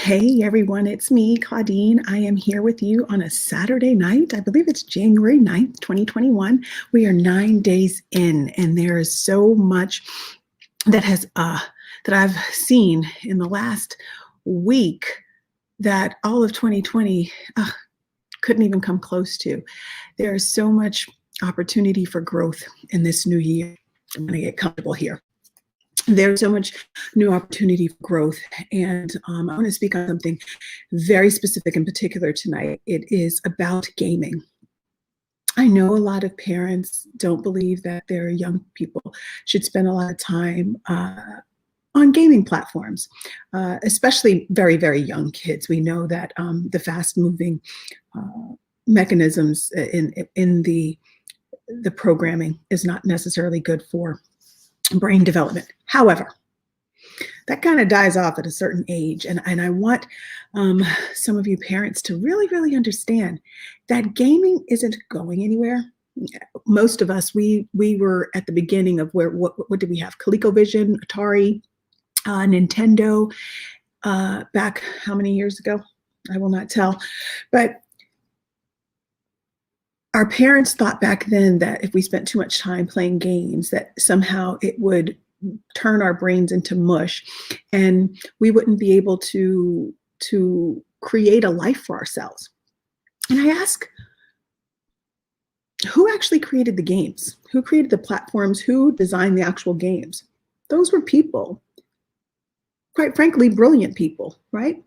Hey everyone, it's me, Claudine. I am here with you on a Saturday night. I believe it's January 9th, 2021. We are 9 days in, and there is so much that I've seen in the last week that all of 2020 couldn't even come close to. There is so much opportunity for growth in this new year. I'm going to get comfortable here. There's so much new opportunity for growth. And I want to speak on something very specific in particular tonight. It is about gaming. I know a lot of parents don't believe that their young people should spend a lot of time on gaming platforms, especially very, very young kids. We know that the fast moving mechanisms in the programming is not necessarily good for brain development. However, that kind of dies off at a certain age. And I want some of you parents to really, really understand that gaming isn't going anywhere. Most of us, we were at the beginning of what did we have? ColecoVision, Atari, Nintendo, back how many years ago? I will not tell. But our parents thought back then that if we spent too much time playing games, that somehow it would turn our brains into mush and we wouldn't be able to create a life for ourselves. And I ask, who actually created the games? Who created the platforms? Who designed the actual games? Those were people, quite frankly, brilliant people, right?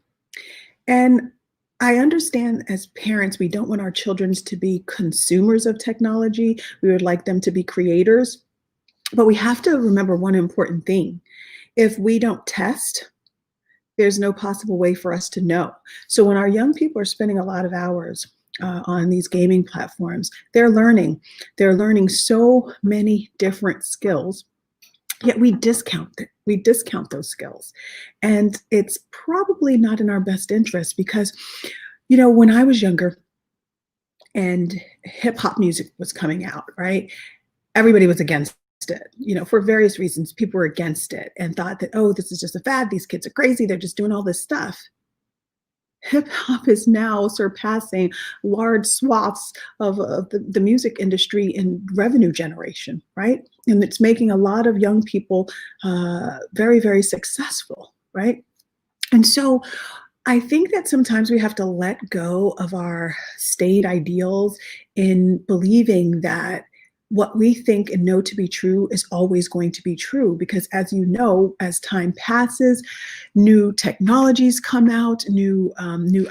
And I understand as parents, we don't want our children to be consumers of technology. We would like them to be creators. But we have to remember one important thing. If we don't test, there's no possible way for us to know. So when our young people are spending a lot of hours on these gaming platforms, they're learning. They're learning so many different skills, yet we discount it. We discount those skills. And it's probably not in our best interest because, you know, when I was younger and hip hop music was coming out, right? Everybody was against it, you know, for various reasons. People were against it and thought that, oh, this is just a fad. These kids are crazy. They're just doing all this stuff. Hip hop is now surpassing large swaths of the music industry in revenue generation, right? And it's making a lot of young people very, very successful, right? And so I think that sometimes we have to let go of our staid ideals in believing that what we think and know to be true is always going to be true, because as you know, as time passes, new technologies come out, new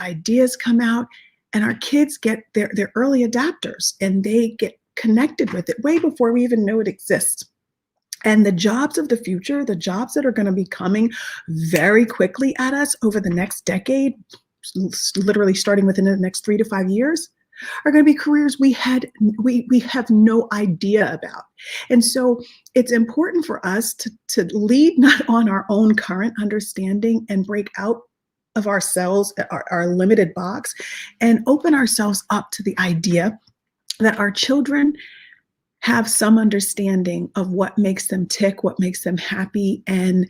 ideas come out, and our kids get their early adapters and they get connected with it way before we even know it exists. And the jobs of the future, the jobs that are going to be coming very quickly at us over the next decade, literally starting within the next 3 to 5 years, are going to be careers we have no idea about. And so it's important for us to lead not on our own current understanding and break out of ourselves, our limited box, and open ourselves up to the idea that our children have some understanding of what makes them tick, what makes them happy, and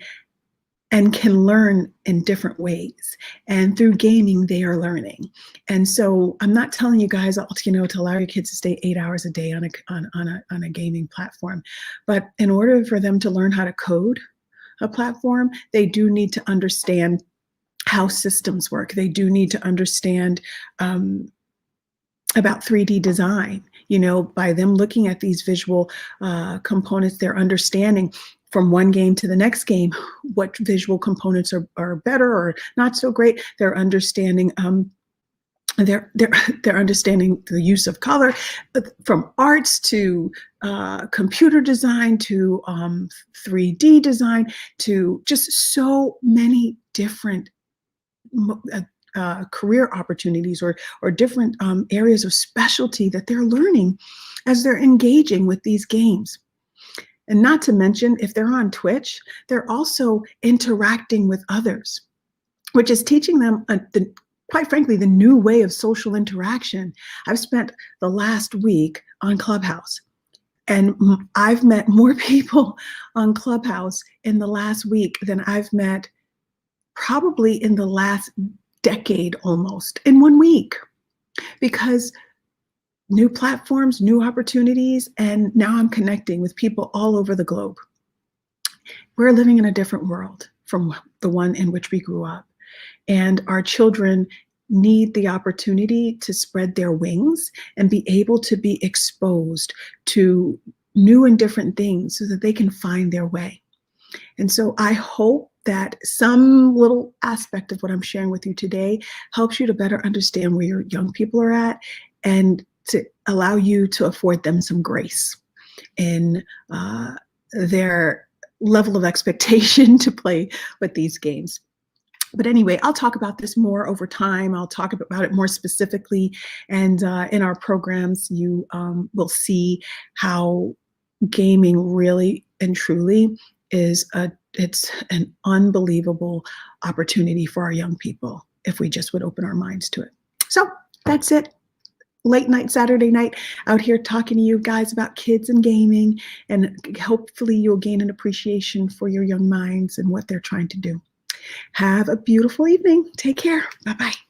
can learn in different ways. And through gaming, they are learning. And so I'm not telling you guys, you know, to allow your kids to stay 8 hours a day on a gaming platform. But in order for them to learn how to code a platform, they do need to understand how systems work. They do need to understand about 3D design. You know, by them looking at these visual components, they're understanding from one game to the next game what visual components are better or not so great. They're understanding they're understanding the use of color, from arts to computer design to 3D design to just so many different career opportunities or different areas of specialty that they're learning as they're engaging with these games. And not to mention, if they're on Twitch, they're also interacting with others, which is teaching them, quite frankly, the new way of social interaction. I've spent the last week on Clubhouse, and I've met more people on Clubhouse in the last week than I've met probably in the last decade almost, in 1 week, because new platforms, new opportunities, and now I'm connecting with people all over the globe. We're living in a different world from the one in which we grew up. And our children need the opportunity to spread their wings and be able to be exposed to new and different things so that they can find their way. And so I hope that some little aspect of what I'm sharing with you today helps you to better understand where your young people are at and to allow you to afford them some grace in their level of expectation to play with these games. But anyway, I'll talk about this more over time. I'll talk about it more specifically. And in our programs, you will see how gaming really and truly is it's an unbelievable opportunity for our young people if we just would open our minds to it. So that's it. Late night Saturday night out here talking to you guys about kids and gaming, and hopefully you'll gain an appreciation for your young minds and what they're trying to do. Have a beautiful evening. Take care. Bye-bye.